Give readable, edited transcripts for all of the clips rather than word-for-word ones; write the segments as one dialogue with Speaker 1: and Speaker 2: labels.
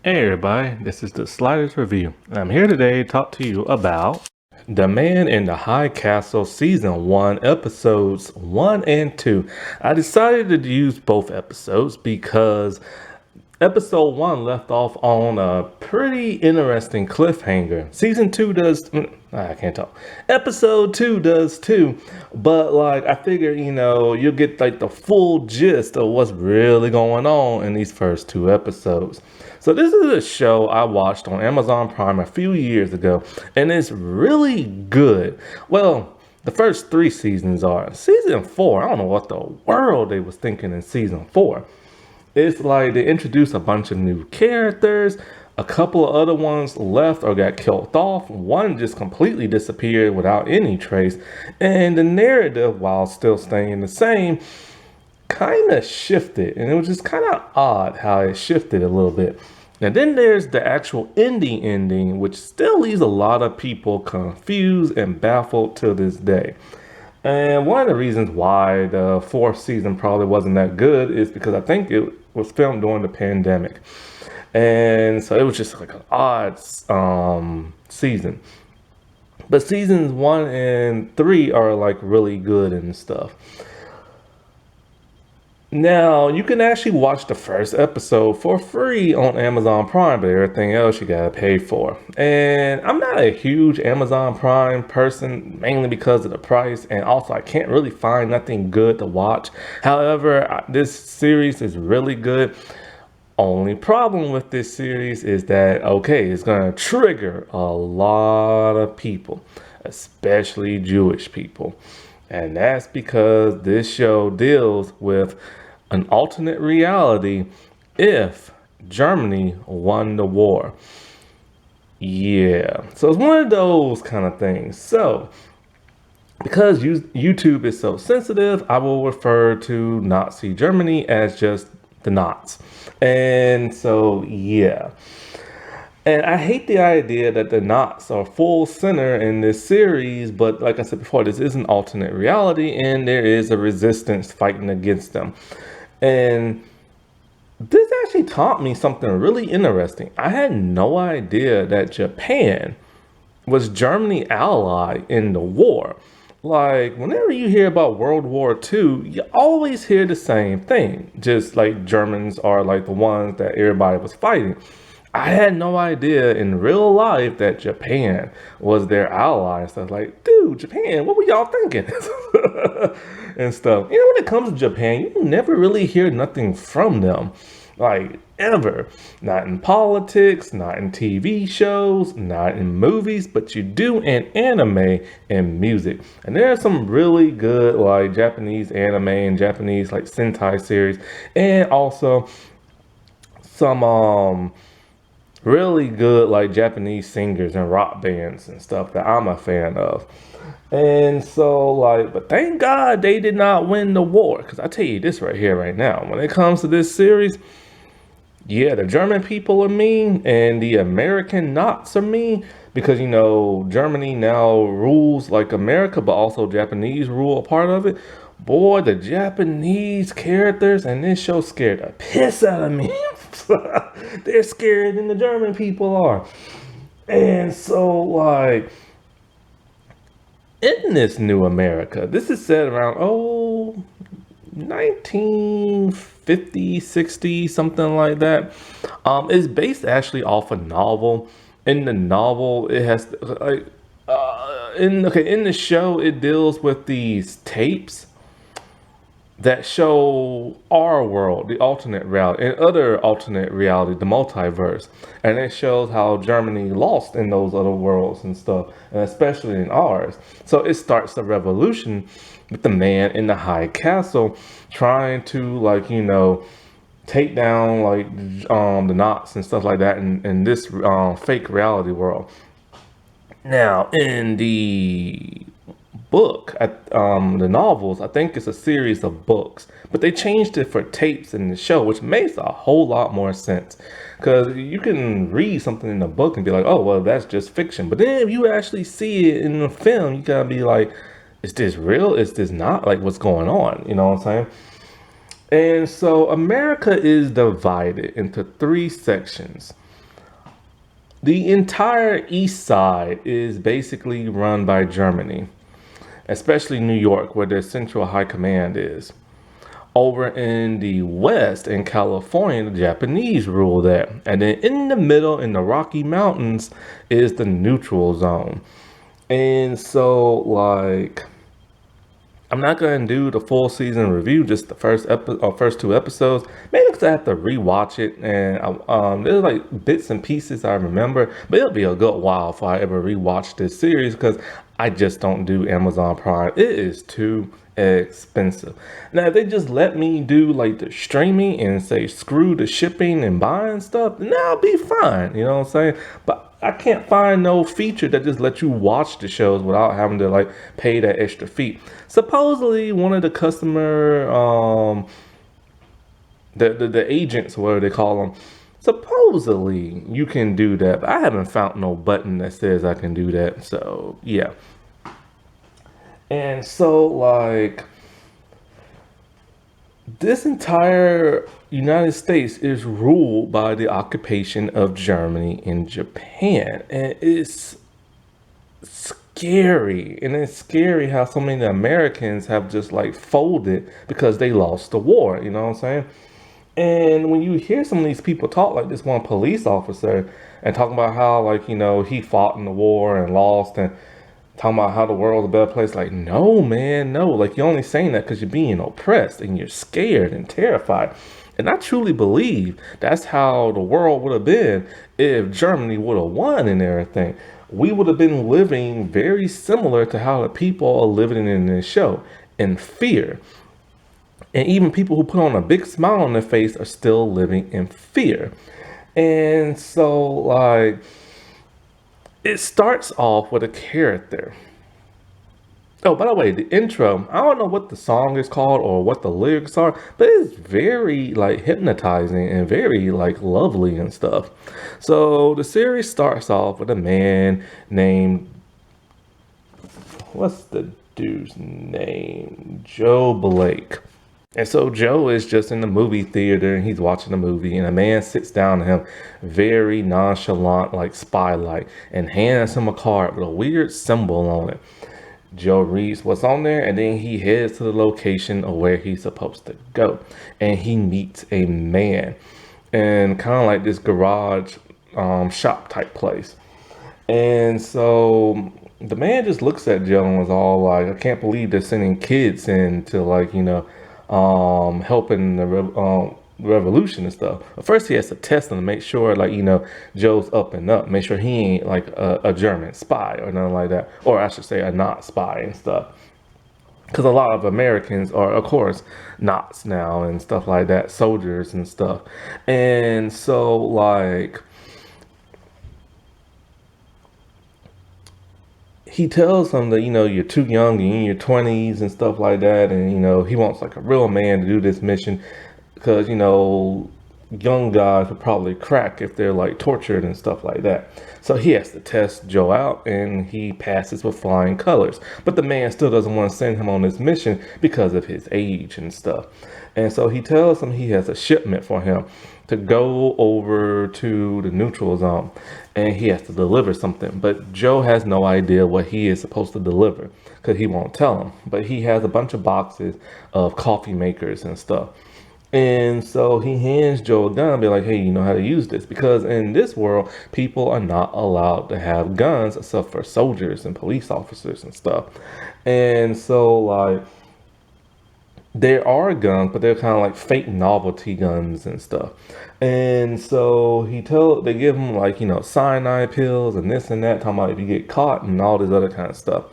Speaker 1: Hey everybody, this is the Sliders Review. I'm here today to talk to you about The Man in the High Castle Season 1, Episodes 1 and 2. I decided to use both episodes because Episode 1 left off on a pretty interesting cliffhanger. Season 2 does... I can't talk. Episode 2 does too. But I figure, you'll get the full gist of what's really going on in these first two episodes. So this is a show I watched on Amazon Prime a few years ago, and it's really good. Well, the first three seasons are. Season 4, I don't know what the world they was thinking in season 4. It's like they introduced a bunch of new characters. A couple of other ones left or got killed off. One just completely disappeared without any trace. And the narrative, while still staying the same, kind of shifted. And it was just kind of odd how it shifted a little bit. Now then there's the actual ending, which still leaves a lot of people confused and baffled to this day. And one of the reasons why the fourth season probably wasn't that good is because I think it was filmed during the pandemic. And so it was just like an odd season. But seasons 1 and 3 are really good and stuff. Now, you can actually watch the first episode for free on Amazon Prime, but everything else you gotta pay for. And I'm not a huge Amazon Prime person, mainly because of the price, and also I can't really find nothing good to watch. However, this series is really good. Only problem with this series is that, okay, it's gonna trigger a lot of people, especially Jewish people. And that's because this show deals with an alternate reality if Germany won the war. Yeah, so it's one of those kind of things. So, because YouTube is so sensitive, I will refer to Nazi Germany as just the Knots. And so, yeah. And I hate the idea that the Knots are full center in this series, but like I said before, this is an alternate reality and there is a resistance fighting against them. And this actually taught me something really interesting. I had no idea that Japan was Germany ally in the war. Whenever you hear about World War II, you always hear the same thing. Just like Germans are the ones that everybody was fighting. I had no idea in real life that Japan was their ally. So I was like, dude, Japan, what were y'all thinking? And stuff. When it comes to Japan, you never really hear nothing from them. Ever. Not in politics, not in TV shows, not in movies, but you do in anime and music. And there are some really good Japanese anime and Japanese Sentai series. And also some really good Japanese singers and rock bands and stuff that I'm a fan of. And so but thank God they did not win the war, because I tell you this right here right now, when it comes to this series, yeah, the German people are mean and the American Knots are mean, because Germany now rules America, but also Japanese rule a part of it. Boy, the Japanese characters in this show scared the piss out of me. They're scarier than the German people are. And so in this new America, this is set around 1950, 60, something like that. It's based actually off a novel. In the novel, it has in the show, it deals with these tapes that show our world, the alternate reality, and other alternate reality, the multiverse. And it shows how Germany lost in those other worlds and stuff, and especially in ours. So it starts the revolution with the man in the high castle trying to take down the Knots and stuff like that in this fake reality world. Now in the book at the novels, I think it's a series of books, but they changed it for tapes in the show, which makes a whole lot more sense, because you can read something in the book and be like, oh well, that's just fiction, but then if you actually see it in the film, you gotta be like, is this real? Is this not? What's going on? You know what I'm saying? And so America is divided into three sections. The entire east side is basically run by Germany, especially New York, where their central high command is. Over in the west, in California, the Japanese rule there. And then in the middle, in the Rocky Mountains, is the neutral zone. And so, like, I'm not gonna do the full season review, just the first two episodes. Maybe because I have to rewatch it, and there's like bits and pieces I remember, but it'll be a good while if I ever rewatch this series because I just don't do Amazon Prime. It is too expensive. Now, if they just let me do like the streaming and say screw the shipping and buying stuff, then I'll be fine. You know what I'm saying? But I can't find no feature that just lets you watch the shows without having to like pay that extra fee. Supposedly, one of the customer, the agents, whatever they call them, supposedly you can do that. But I haven't found no button that says I can do that. So yeah. And so like this entire United States is ruled by the occupation of Germany and Japan. And it's scary. And it's scary how so many Americans have just like folded because they lost the war. You know what I'm saying? And when you hear some of these people talk, like this one police officer, and talking about how, like, you know, he fought in the war and lost, and talking about how the world's a better place. Like, no, man, no. Like, you're only saying that because you're being oppressed and you're scared and terrified. And I truly believe that's how the world would have been if Germany would have won and everything. We would have been living very similar to how the people are living in this show, in fear. And even people who put on a big smile on their face are still living in fear. And so, like, it starts off with a character. Oh, by the way, the intro, I don't know what the song is called or what the lyrics are, but it's very, like, hypnotizing and very, like, lovely and stuff. So the series starts off with a man named, what's the dude's name? Joe Blake. And so Joe is just in the movie theater and he's watching a movie, and a man sits down to him very nonchalant, like spy like, and hands him a card with a weird symbol on it. Joe reads what's on there, and then he heads to the location of where he's supposed to go. And he meets a man in kind of like this garage shop type place. And so the man just looks at Joe and was all like, I can't believe they're sending kids in to, like, you know, helping the revolution and stuff. But first he has to test him to make sure, like, you know, Joe's up and up, make sure he ain't like a German spy or nothing like that, or I should say a not spy and stuff, because a lot of Americans are, of course, knots now and stuff like that, soldiers and stuff. And so, like, he tells him that, you know, you're too young, you're in your 20s and stuff like that. And, you know, he wants like a real man to do this mission because, you know, young guys would probably crack if they're like tortured and stuff like that. So he has to test Joe out, and he passes with flying colors. But the man still doesn't want to send him on this mission because of his age and stuff. And so he tells him he has a shipment for him to go over to the neutral zone, and he has to deliver something. But Joe has no idea what he is supposed to deliver because he won't tell him. But he has a bunch of boxes of coffee makers and stuff. And so he hands Joe a gun and be like, hey, you know how to use this? Because in this world, people are not allowed to have guns except for soldiers and police officers and stuff. And so, like, there are guns, but they're kind of like fake novelty guns and stuff. And so they give him, like, you know, cyanide pills and this and that, talking about if you get caught and all this other kind of stuff.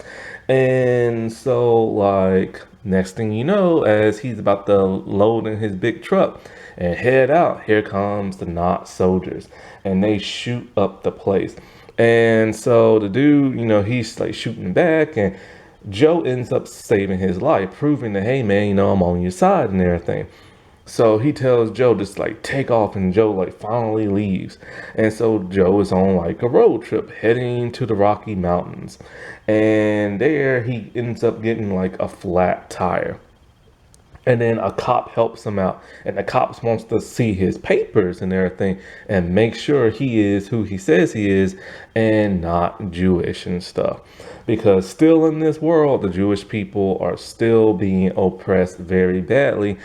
Speaker 1: And so, like, next thing you know, as he's about to load in his big truck and head out, here comes the not soldiers, and they shoot up the place. And so the dude, you know, he's like shooting back, and Joe ends up saving his life, proving that, hey man, you know, I'm on your side and everything. So he tells Joe just like take off, and Joe like finally leaves. And so Joe is on like a road trip heading to the Rocky Mountains. And there he ends up getting like a flat tire. And then a cop helps him out, and the cops wants to see his papers and everything and make sure he is who he says he is and not Jewish and stuff. Because still in this world, the Jewish people are still being oppressed very badly.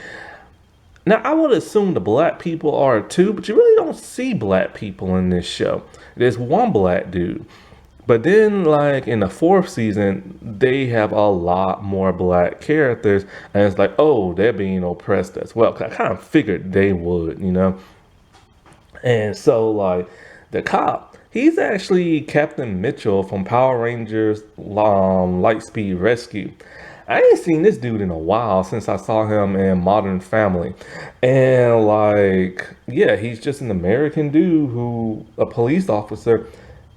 Speaker 1: Now, I would assume the black people are too, but you really don't see black people in this show. There's one black dude. But then, like in the fourth season, they have a lot more black characters, and it's like, oh, they're being oppressed as well. 'Cause I kind of figured they would, you know. And so, like, the cop, he's actually Captain Mitchell from Power Rangers Lightspeed Rescue. I ain't seen this dude in a while since I saw him in Modern Family. And, like, yeah, he's just an American dude who, a police officer,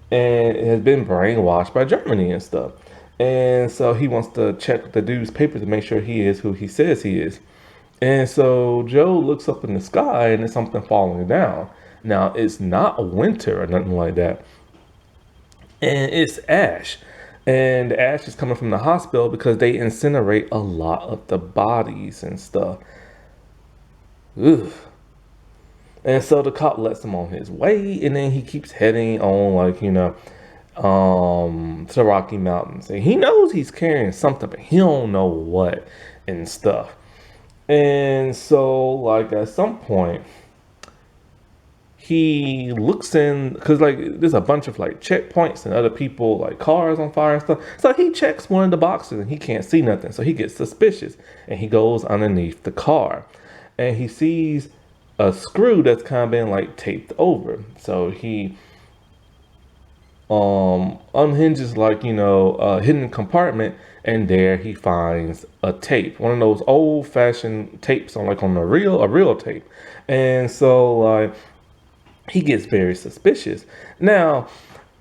Speaker 1: and has been brainwashed by Germany and stuff. And so he wants to check the dude's paper to make sure he is who he says he is. And so Joe looks up in the sky and there's something falling down. Now, it's not winter or nothing like that. And it's ash. And the ash is coming from the hospital because they incinerate a lot of the bodies and stuff. Ugh. And so the cop lets him on his way, and then he keeps heading on, like, to Rocky Mountains. And he knows he's carrying something, but he don't know what and stuff. And so, like, at some point, he looks in, because, like, there's a bunch of, like, checkpoints and other people, like, cars on fire and stuff. So he checks one of the boxes, and he can't see nothing. So he gets suspicious, and he goes underneath the car. And he sees a screw that's kind of been, like, taped over. So he unhinges, like, a hidden compartment, and there he finds a tape, one of those old-fashioned tapes on, like, on a real tape. And so, like, he gets very suspicious. Now,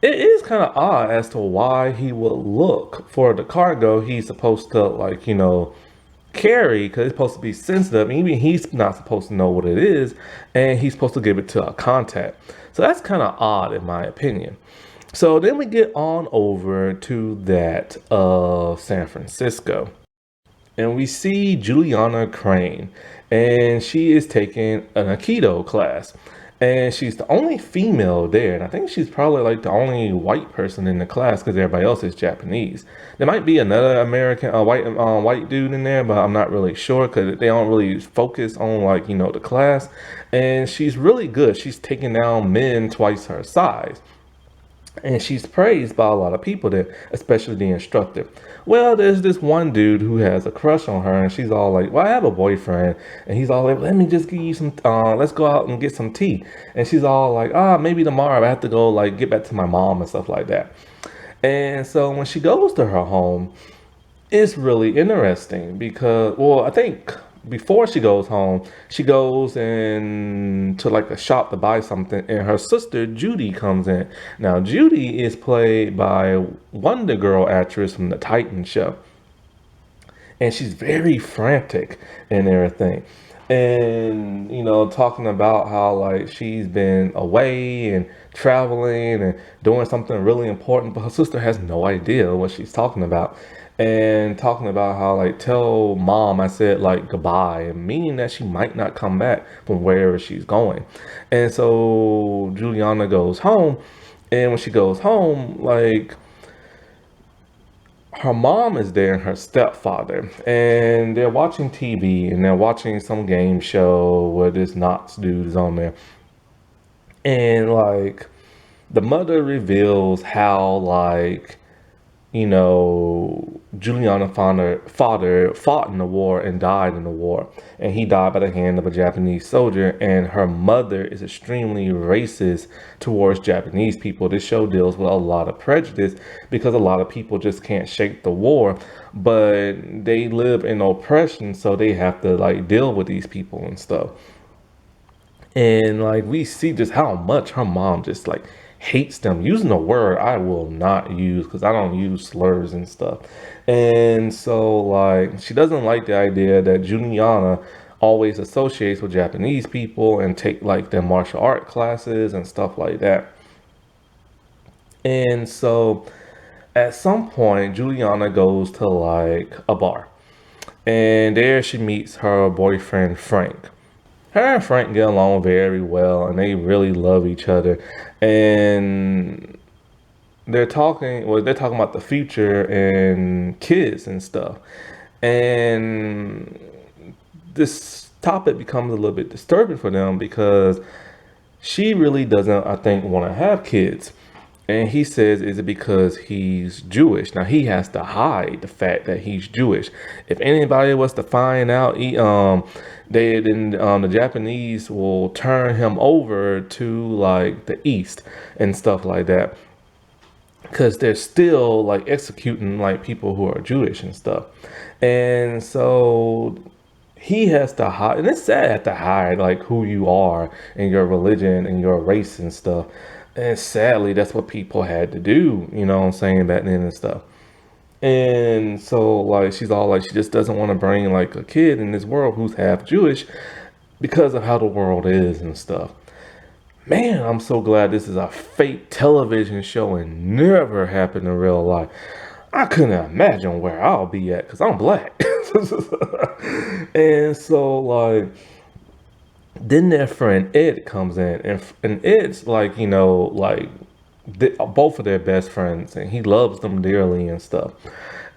Speaker 1: it is kind of odd as to why he would look for the cargo he's supposed to, like, carry, because it's supposed to be sensitive. Even he's not supposed to know what it is, and he's supposed to give it to a contact. So that's kind of odd in my opinion. So then we get on over to that of San Francisco, and we see Juliana Crane, and she is taking an Aikido class. And she's the only female there, and I think she's probably like the only white person in the class because everybody else is Japanese. There might be another American, white dude in there, but I'm not really sure because they don't really focus on, like, the class. And she's really good. She's taking down men twice her size. And she's praised by a lot of people there, especially the instructor. Well, there's this one dude who has a crush on her, and she's all like, well, I have a boyfriend. And he's all like, let me just give you some, let's go out and get some tea. And she's all like, maybe tomorrow I have to go, like, get back to my mom and stuff like that. And so when she goes to her home, it's really interesting because, well, I think before she goes home, she goes in to, like, a shop to buy something, and her sister Judy comes in. Now, Judy is played by Wonder Girl actress from the Titan show, and she's very frantic and everything. And, talking about how, like, she's been away and traveling and doing something really important, but her sister has no idea what she's talking about. And talking about how, like, tell mom I said, like, goodbye, and meaning that she might not come back from wherever she's going. And so Juliana goes home, and when she goes home, like, her mom is there and her stepfather, and they're watching TV, and they're watching some game show where this Knox dude is on there. And, like, the mother reveals how, like, Juliana father fought in the war and died in the war, and he died by the hand of a Japanese soldier, and her mother is extremely racist towards Japanese people. This show deals with a lot of prejudice because a lot of people just can't shake the war, but they live in oppression, so they have to, like, deal with these people and stuff. And, like, we see just how much her mom just, like, hates them, using a word I will not use because I don't use slurs and stuff. And so, like, she doesn't like the idea that Juliana always associates with Japanese people and take, like, their martial art classes and stuff like that. And so at some point, Juliana goes to, like, a bar. And there she meets her boyfriend, Frank. Her and Frank get along very well, and they really love each other. And they're talking about the future and kids and stuff. And this topic becomes a little bit disturbing for them because she really doesn't, I think, want to have kids. And he says, is it because he's Jewish? Now he has to hide the fact that he's Jewish. If anybody was to find out, the Japanese will turn him over to like the East and stuff like that, because they're still like executing like people who are Jewish and stuff. And so he has to hide, and it's sad to hide like who you are and your religion and your race and stuff. And sadly, that's what people had to do, you know what I'm saying, back then and stuff. And so like she's all like she just doesn't want to bring like a kid in this world who's half Jewish because of how the world is and stuff. Man, I'm so glad this is a fake television show and never happened in real life. I couldn't imagine where I'll be at because I'm black. And so like then their friend Ed comes in, and Ed's like, you know, like both of their best friends, and he loves them dearly and stuff.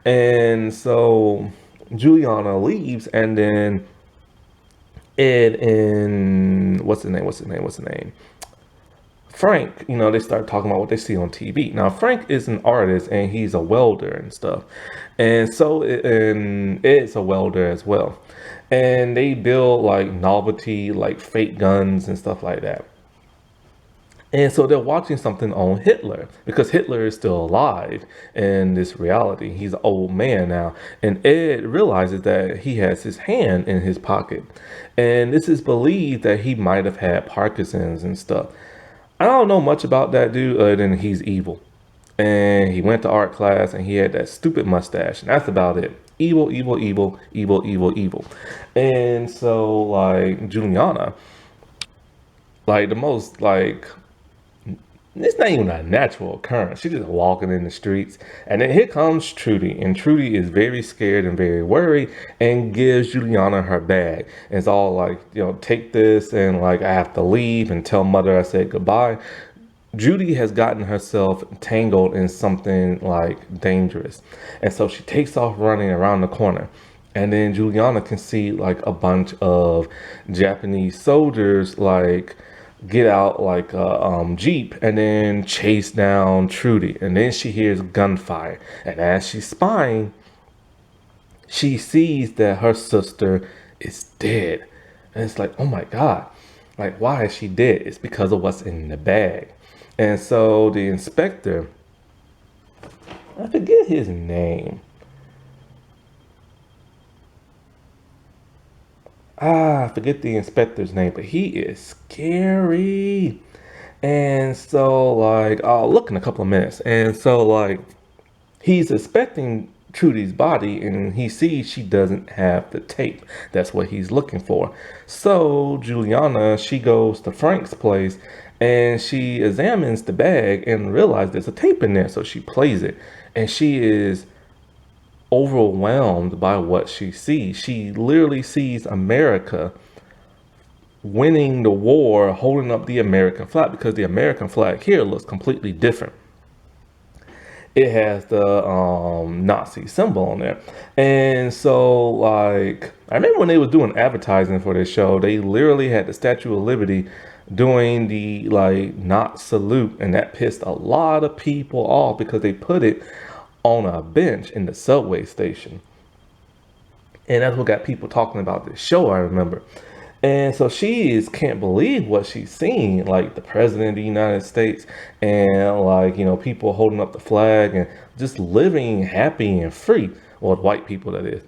Speaker 1: And so Juliana leaves, and then Ed and what's the name? Frank, you know, they start talking about what they see on TV. Now, Frank is an artist and he's a welder and stuff. And Ed's a welder as well. And they build like novelty, like fake guns and stuff like that. And so they're watching something on Hitler because Hitler is still alive in this reality. He's an old man now. And Ed realizes that he has his hand in his pocket. And this is believed that he might have had Parkinson's and stuff. I don't know much about that dude other than he's evil. And he went to art class and he had that stupid mustache. And that's about it. Evil, evil, evil, evil, evil, evil. And so like Juliana, like the most like, it's not even a natural occurrence. She's just walking in the streets. And then here comes Trudy. And Trudy is very scared and very worried and gives Juliana her bag. And it's all like, you know, take this and like I have to leave and tell mother I said goodbye. Judy has gotten herself tangled in something like dangerous. And so she takes off running around the corner. And then Juliana can see like a bunch of Japanese soldiers like get out like a Jeep and then chase down Trudy. And then she hears gunfire. And as she's spying, she sees that her sister is dead. And it's like, oh my God, like why is she dead? It's because of what's in the bag. And so the inspector, I forget his name. I forget the inspector's name, but he is scary. And so like, I'll look in a couple of minutes. And so like, he's inspecting Trudy's body and he sees she doesn't have the tape. That's what he's looking for. So Juliana, she goes to Frank's place and she examines the bag and realizes there's a tape in there. So she plays it and she is overwhelmed by what she sees. She literally sees America winning the war, holding up the American flag, because the American flag here looks completely different. It has the Nazi symbol on there. And so like, I remember when they was doing advertising for this show, they literally had the Statue of Liberty doing the like not salute, and that pissed a lot of people off because they put it on a bench in the subway station. And that's what got people talking about this show, I remember. And so can't believe what she's seen, like the president of the United States and like, you know, people holding up the flag and just living happy and free. Well, white people, that is.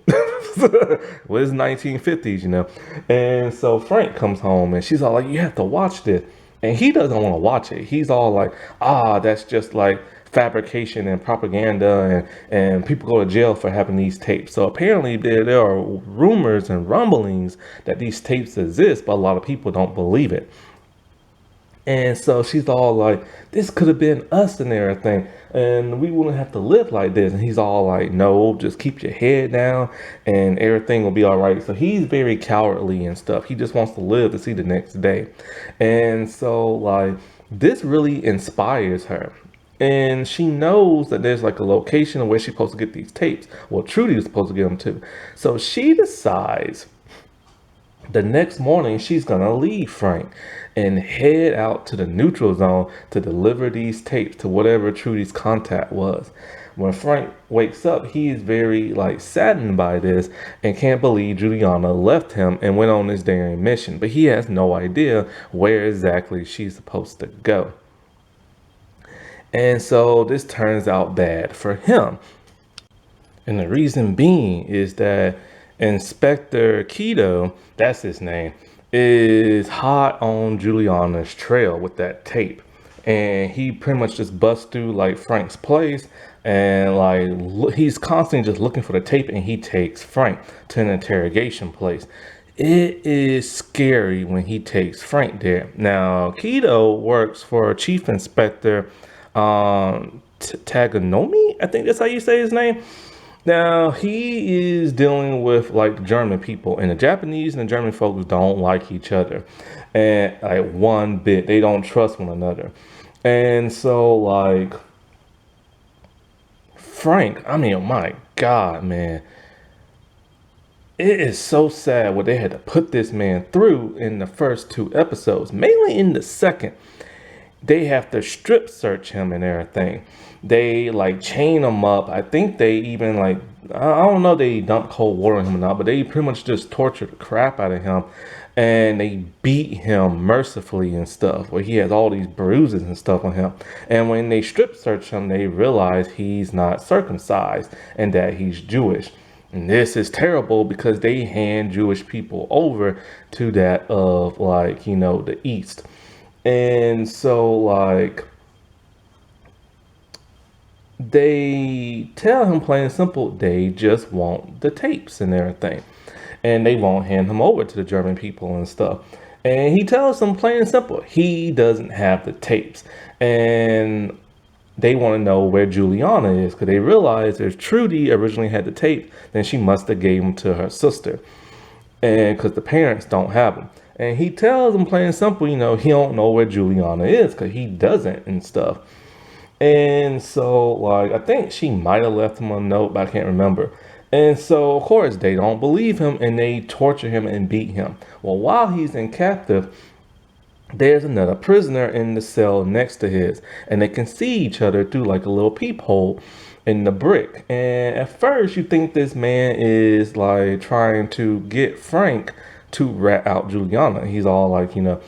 Speaker 1: Well, it's 1950s, you know. And so Frank comes home and she's all like, you have to watch this. And he doesn't want to watch it. He's all like, that's just like fabrication and propaganda, and people go to jail for having these tapes. So apparently there are rumors and rumblings that these tapes exist, but a lot of people don't believe it. And so she's all like, this could have been us and everything. And we wouldn't have to live like this. And he's all like, no, just keep your head down and everything will be all right. So he's very cowardly and stuff. He just wants to live to see the next day. And so, like, this really inspires her. And she knows that there's like a location where she's supposed to get these tapes. Well, Trudy was supposed to get them too. So she decides the next morning, she's gonna leave Frank and head out to the neutral zone to deliver these tapes to whatever Trudy's contact was. When Frank wakes up, he is very like saddened by this and can't believe Juliana left him and went on this daring mission. But he has no idea where exactly she's supposed to go. And so this turns out bad for him. And the reason being is that Inspector Keto, that's his name, is hot on Juliana's trail with that tape. And he pretty much just busts through like Frank's place and like he's constantly just looking for the tape, and he takes Frank to an interrogation place. It is scary when he takes Frank there. Now, Keto works for Chief Inspector Taganomi, I think that's how you say his name. Now, he is dealing with like the German people, and the Japanese and the German folks don't like each other. And like one bit, they don't trust one another. And so like Frank, I mean, oh my God, man. It is so sad what they had to put this man through in the first two episodes, mainly in the second. They have to strip search him and everything. They like chain him up. I think they even like, I don't know, they dump cold water on him or not, but they pretty much just torture the crap out of him. And they beat him mercifully and stuff, where he has all these bruises and stuff on him. And when they strip search him, they realize he's not circumcised and that he's Jewish. And this is terrible because they hand Jewish people over to that of like, you know, the East. And so like they tell him plain and simple, they just want the tapes and everything. And they won't hand him over to the German people and stuff. And he tells them plain and simple, he doesn't have the tapes. And they want to know where Juliana is, because they realize if Trudy originally had the tape, then she must have gave them to her sister. And because the parents don't have them. And he tells them plain and simple, you know, he don't know where Juliana is because he doesn't and stuff. And so, like, I think she might have left him a note, but I can't remember. And so, of course, they don't believe him and they torture him and beat him. Well, while he's in captive, there's another prisoner in the cell next to his, and they can see each other through like a little peephole in the brick. And at first you think this man is like trying to get Frank to rat out Juliana. He's all like, you know,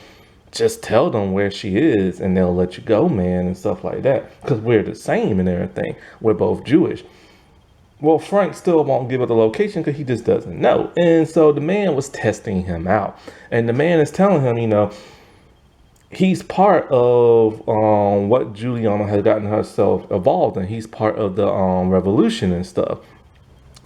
Speaker 1: just tell them where she is and they'll let you go, man, and stuff like that, because we're the same and everything. We're both Jewish. Well, Frank still won't give it the location because he just doesn't know. And so the man was testing him out, and the man is telling him, you know, he's part of what Juliana has gotten herself involved in. He's part of the revolution and stuff.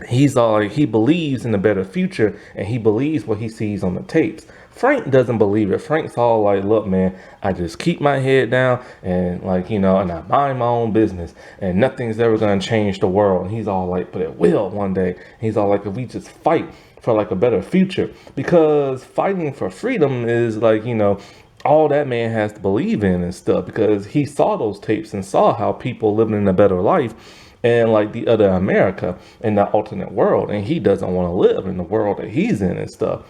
Speaker 1: He's all like, he believes in a better future, and he believes what he sees on the tapes. Frank doesn't believe it. Frank's all like, look, man, I just keep my head down and like, you know, and I mind my own business and nothing's ever going to change the world. And he's all like, but it will one day. And he's all like, if we just fight for like a better future, because fighting for freedom is like, you know, all that man has to believe in and stuff, because he saw those tapes and saw how people living in a better life and like the other America in that alternate world, and he doesn't want to live in the world that he's in and stuff.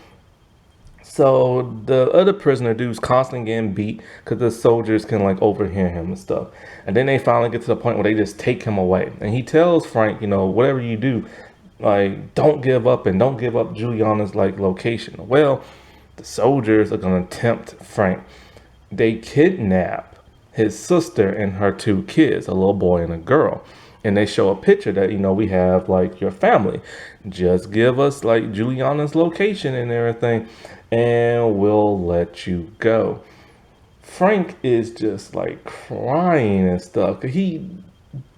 Speaker 1: So the other prisoner dude's constantly getting beat because the soldiers can like overhear him and stuff. And then they finally get to the point where they just take him away. And he tells Frank, you know, whatever you do, like, don't give up, and don't give up Juliana's like location. Well, the soldiers are going to tempt Frank. They kidnap his sister and her two kids, a little boy and a girl. And they show a picture that, you know, we have like your family. Just give us like Juliana's location and everything, and we'll let you go. Frank is just like crying and stuff. He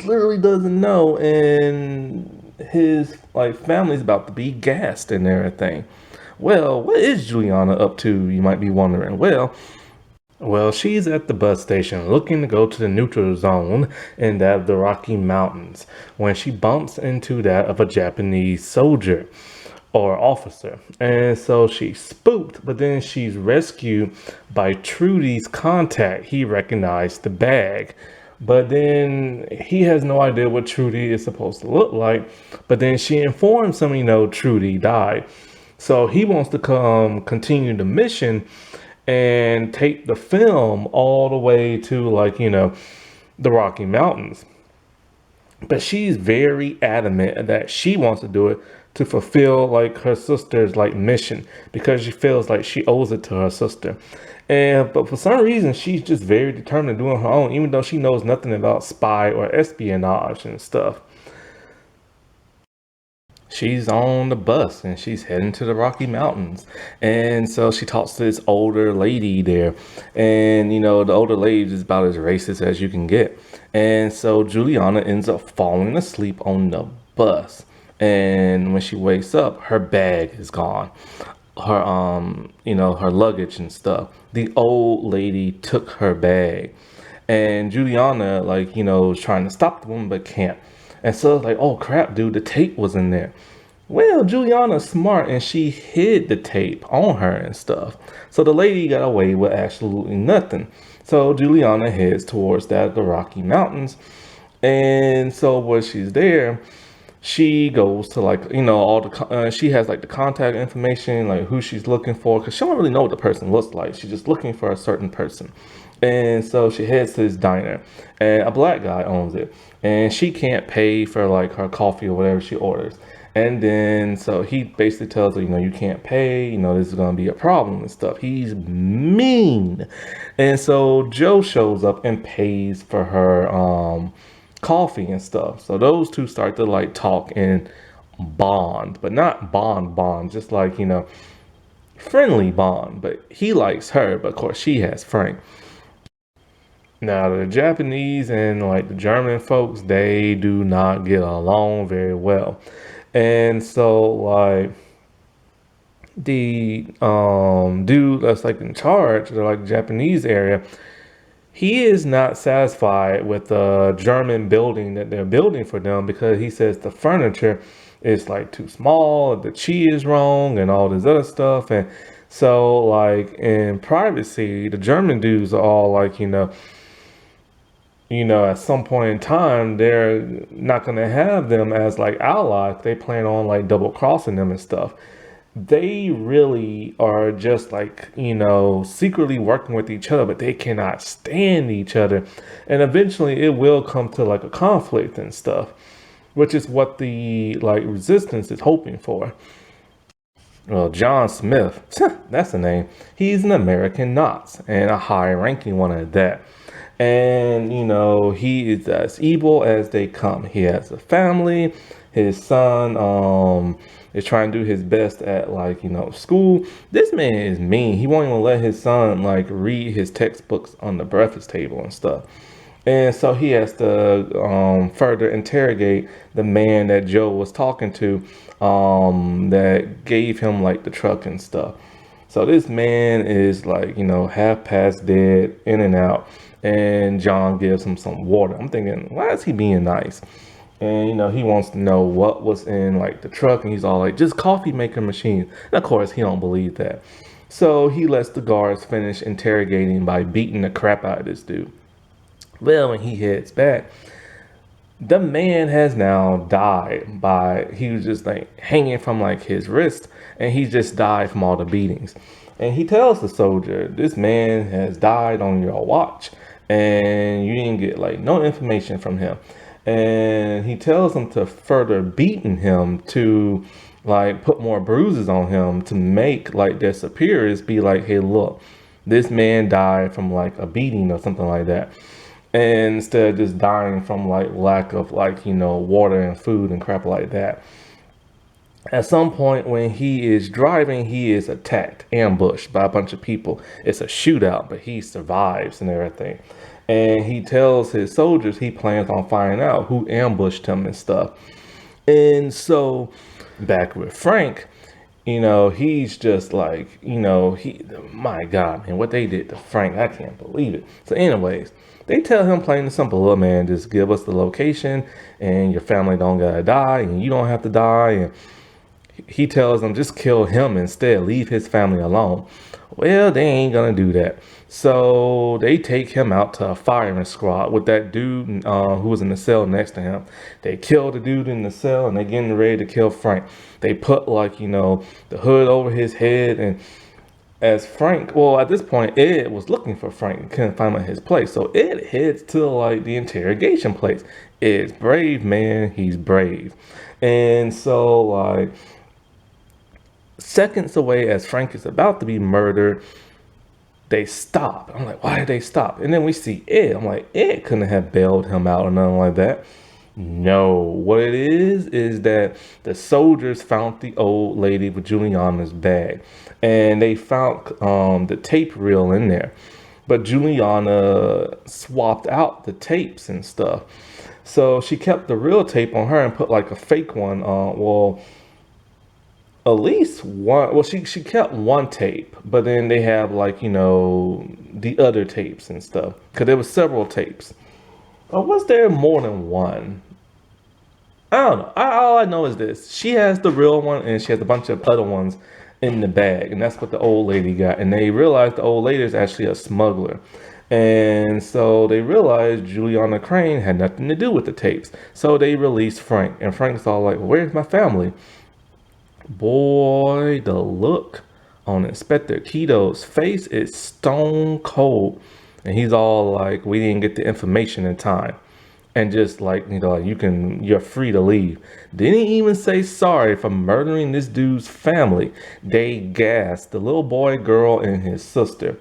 Speaker 1: literally doesn't know, and his like family's about to be gassed and everything. Well, what is Juliana up to, you might be wondering? Well, Well, she's at the bus station looking to go to the neutral zone in that of the Rocky Mountains when she bumps into that of a Japanese soldier or officer. And so she's spooked, but then she's rescued by Trudy's contact. He recognized the bag. But then he has no idea what Trudy is supposed to look like. But then she informs him, Trudy died. So he wants to come continue the mission and take the film all the way to the Rocky Mountains. But she's very adamant that she wants to do it to fulfill like her sister's like mission because she feels like she owes it to her sister. And but for some reason she's just very determined to do it on her own, even though she knows nothing about spy or espionage and stuff. She's on the bus and she's heading to the Rocky Mountains. And so she talks to this older lady there. And, the older lady is about as racist as you can get. And so Juliana ends up falling asleep on the bus. And when she wakes up, her bag is gone. Her luggage and stuff. The old lady took her bag. And Juliana, is trying to stop the woman, but can't. And so it's like, oh crap, dude, the tape was in there. Well, Juliana's smart and she hid the tape on her and stuff. So the lady got away with absolutely nothing. So Juliana heads towards the Rocky Mountains. And so when she's there, she goes to all the she has like the contact information, like who she's looking for, because she don't really know what the person looks like. She's just looking for a certain person. And so she heads to this diner and a black guy owns it, and she can't pay for like her coffee or whatever she orders. And then so he basically tells her, you can't pay, this is going to be a problem and stuff. He's mean. And so Joe shows up and pays for her coffee and stuff. So those two start to like talk and bond, but not bond, just friendly bond. But he likes her, but of course she has Frank. Now the Japanese and like the German folks, they do not get along very well. And so like the dude that's like in charge of the like Japanese area, he is not satisfied with the German building that they're building for them because he says the furniture is like too small, the chi is wrong, and all this other stuff. And so like in privacy, the German dudes are all like, at some point in time, they're not going to have them as like allies. They plan on like double crossing them and stuff. They really are just like, secretly working with each other, but they cannot stand each other. And eventually it will come to like a conflict and stuff, which is what the like resistance is hoping for. Well, John Smith, that's the name. He's an American Nazi and a high ranking one at that. And, he is as evil as they come. He has a family. His son is trying to do his best at school. This man is mean. He won't even let his son like read his textbooks on the breakfast table and stuff. And so he has to further interrogate the man that Joe was talking to that gave him like the truck and stuff. So this man is like, half past dead, in and out. And John gives him some water. I'm thinking, why is he being nice? And, he wants to know what was in like the truck. And he's all like, just coffee maker machine. And of course, he don't believe that. So he lets the guards finish interrogating by beating the crap out of this dude. Well, when he heads back, the man has now died he was just like hanging from like his wrist, and he just died from all the beatings. And he tells the soldier, this man has died on your watch, and you didn't get like no information from him. And he tells him to further beaten him to like put more bruises on him to make like their superiors be like, hey, look, this man died from like a beating or something like that. And instead of just dying from like lack of water and food and crap like that. At some point when he is driving, he is attacked, ambushed by a bunch of people. It's a shootout, but he survives and everything. And he tells his soldiers he plans on finding out who ambushed him and stuff. And so back with Frank, he's just like, my God, man, what they did to Frank, I can't believe it. So anyways, they tell him plain and simple, look, man, just give us the location and your family don't gotta die and you don't have to die. And he tells them just kill him instead, leave his family alone. Well, they ain't gonna do that. So they take him out to a firing squad with that dude who was in the cell next to him. They kill the dude in the cell and they're getting ready to kill Frank. They put like, the hood over his head, and as Frank, well, at this point, Ed was looking for Frank and couldn't find him at his place. So Ed heads to like the interrogation place. Ed's brave, man. He's brave. And so like seconds away as Frank is about to be murdered, they stop. I'm like, why did they stop? And then we see Ed. I'm like, Ed couldn't have bailed him out or nothing like that. No, what it is that the soldiers found the old lady with Juliana's bag, and they found the tape reel in there, but Juliana swapped out the tapes and stuff. So she kept the real tape on her and put like a fake one on. Well, at least one. Well, she kept one tape, but then they have like the other tapes and stuff because there was several tapes. Or was there more than one? I don't know. All I know is this: she has the real one, and she has a bunch of other ones in the bag, and that's what the old lady got. And they realized the old lady is actually a smuggler, and so they realized Juliana Crane had nothing to do with the tapes. So they released Frank, and Frank's all like, "Where's my family?" Boy, the look on Inspector Keto's face is stone cold. And he's all like, we didn't get the information in time. And just like, you're free to leave. Didn't even say sorry for murdering this dude's family. They gassed the little boy, girl, and his sister.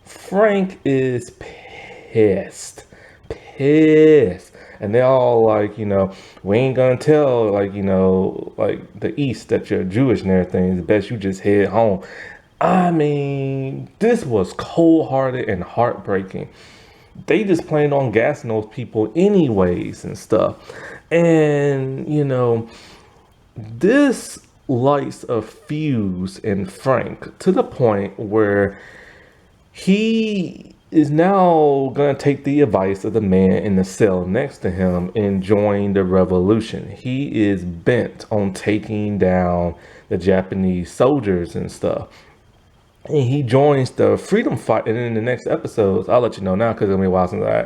Speaker 1: Frank is pissed. Pissed. And they're all like, we ain't gonna tell, like, like the East that you're Jewish and everything. It's best you just head home. I mean, this was cold-hearted and heartbreaking. They just planned on gassing those people anyways and stuff. And, this lights a fuse in Frank to the point where he is now going to take the advice of the man in the cell next to him and join the revolution. He is bent on taking down the Japanese soldiers and stuff. And he joins the freedom fight. And in the next episodes, I'll let you know now because it'll be a while since I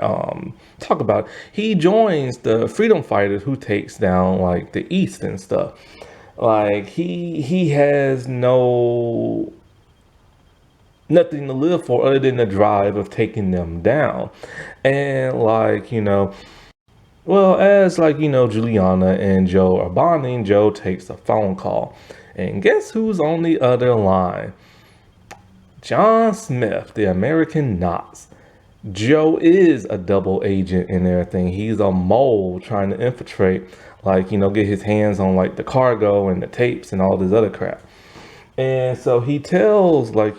Speaker 1: talk about it. He joins the freedom fighters who takes down like the East and stuff. Like he has nothing to live for other than the drive of taking them down. And like, well, as like, Juliana and Joe are bonding, Joe takes a phone call. And guess who's on the other line? John Smith, the American Knots. Joe is a double agent and everything. He's a mole trying to infiltrate, like, get his hands on like the cargo and the tapes and all this other crap. And so he tells like,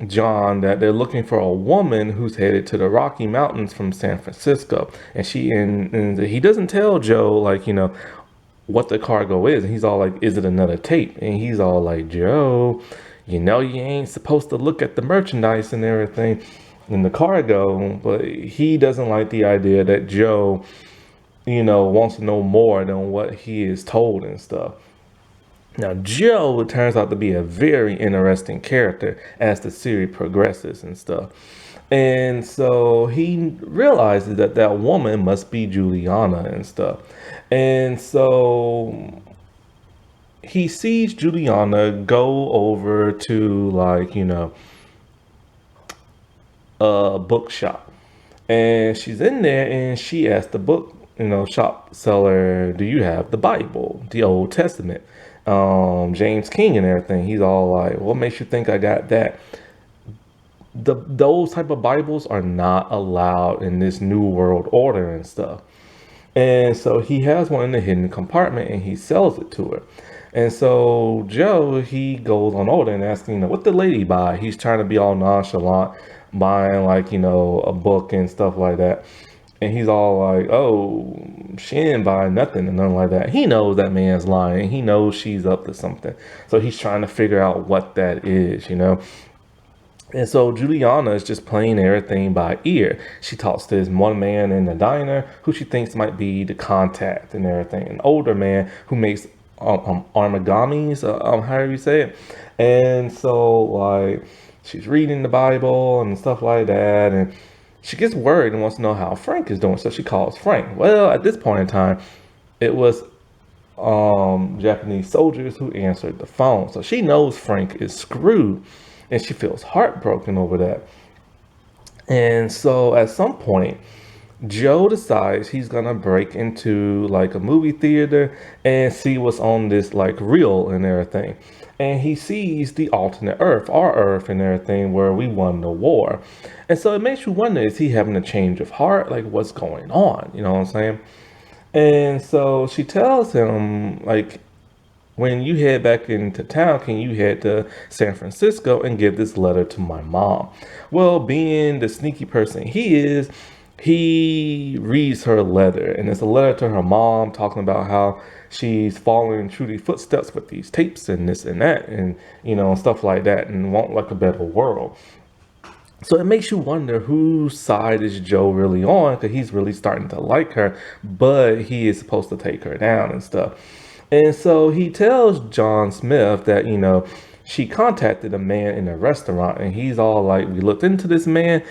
Speaker 1: John that they're looking for a woman who's headed to the Rocky Mountains from San Francisco. And and he doesn't tell Joe like, what the cargo is. And he's all like, is it another tape? And he's all like, Joe, you ain't supposed to look at the merchandise and everything in the cargo. But he doesn't like the idea that Joe, wants to know more than what he is told and stuff. Now, Joe turns out to be a very interesting character as the series progresses and stuff. And so he realizes that that woman must be Juliana and stuff. And so he sees Juliana go over to like, a bookshop. And she's in there and she asks the book, shop seller, do you have the Bible, the Old Testament? James King and everything. He's all like, what makes you think I got that? Those type of Bibles are not allowed in this new world order and stuff. And so he has one in the hidden compartment and he sells it to her. And so Joe, he goes on over and asks, what the lady buy? He's trying to be all nonchalant, buying like, a book and stuff like that. And he's all like, oh, she didn't buy nothing and nothing like that. He knows that man's lying. He knows she's up to something. So he's trying to figure out what that is. And so Juliana is just playing everything by ear. She talks to this one man in the diner who she thinks might be the contact and everything. An older man who makes armagamis, however you say it. And so, like, she's reading the Bible and stuff like that. And she gets worried and wants to know how Frank is doing. So she calls Frank. Well, at this point in time, it was Japanese soldiers who answered the phone. So she knows Frank is screwed and she feels heartbroken over that. And so at some point, Joe decides he's gonna break into like a movie theater and see what's on this like reel and everything. And he sees the alternate Earth, our Earth and everything, where we won the war. And so it makes you wonder, is he having a change of heart? Like, what's going on? You know what I'm saying? And so she tells him, like, when you head back into town, can you head to San Francisco and give this letter to my mom? Well, being the sneaky person he is, he reads her letter, and it's a letter to her mom talking about how she's following Trudy's footsteps with these tapes and this and that, and stuff like that, and want like a better world. So it makes you wonder whose side is Joe really on, because he's really starting to like her, but he is supposed to take her down and stuff. And so he tells John Smith that, she contacted a man in a restaurant, and he's all like, we looked into this man.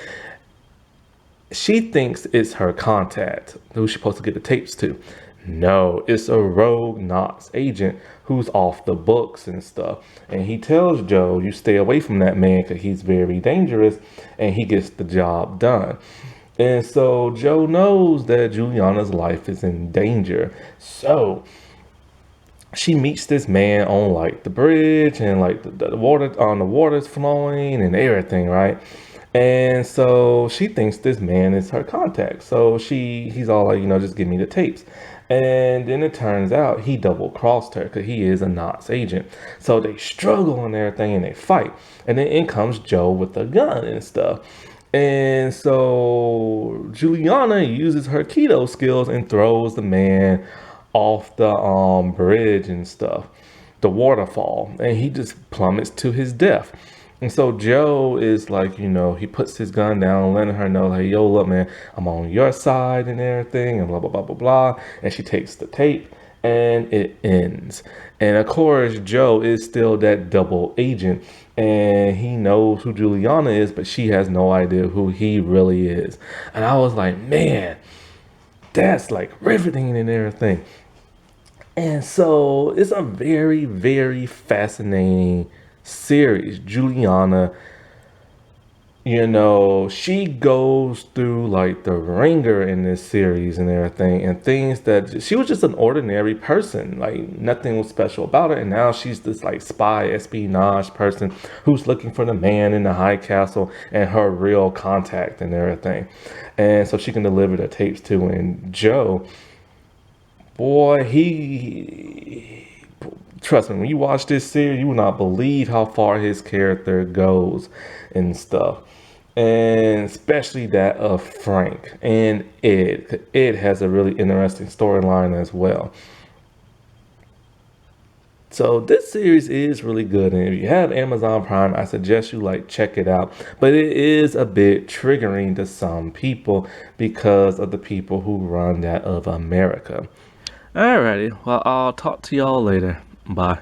Speaker 1: She thinks it's her contact, who's supposed to get the tapes to. No, it's a rogue Knox agent who's off the books and stuff. And he tells Joe, you stay away from that man because he's very dangerous, and he gets the job done. And so Joe knows that Juliana's life is in danger. So she meets this man on like the bridge, and like the water on the water's flowing and everything, right? And so she thinks this man is her contact. So he's all like, just give me the tapes. And then it turns out he double crossed her because he is a Knox agent. So they struggle and everything and they fight. And then in comes Joe with a gun and stuff. And so Juliana uses her keto skills and throws the man off the bridge and stuff, the waterfall, and he just plummets to his death. And so Joe is like, he puts his gun down, letting her know, hey, yo, look, man, I'm on your side and everything, and blah, blah, blah, blah, blah. And she takes the tape, and it ends. And of course, Joe is still that double agent, and he knows who Juliana is, but she has no idea who he really is. And I was like, man, that's like riveting and everything. And so it's a very, very fascinating series. Juliana, she goes through like the ringer in this series and everything, and things that she was just an ordinary person, like nothing was special about her. And now she's this like spy espionage person who's looking for the man in the high castle and her real contact and everything. And so she can deliver the tapes to. And Joe, boy, trust me, when you watch this series, you will not believe how far his character goes and stuff. And especially that of Frank and Ed. Ed has a really interesting storyline as well. So this series is really good, and if you have Amazon Prime, I suggest you like check it out. But it is a bit triggering to some people because of the people who run that of America. Alrighty, well, I'll talk to y'all later. Bye.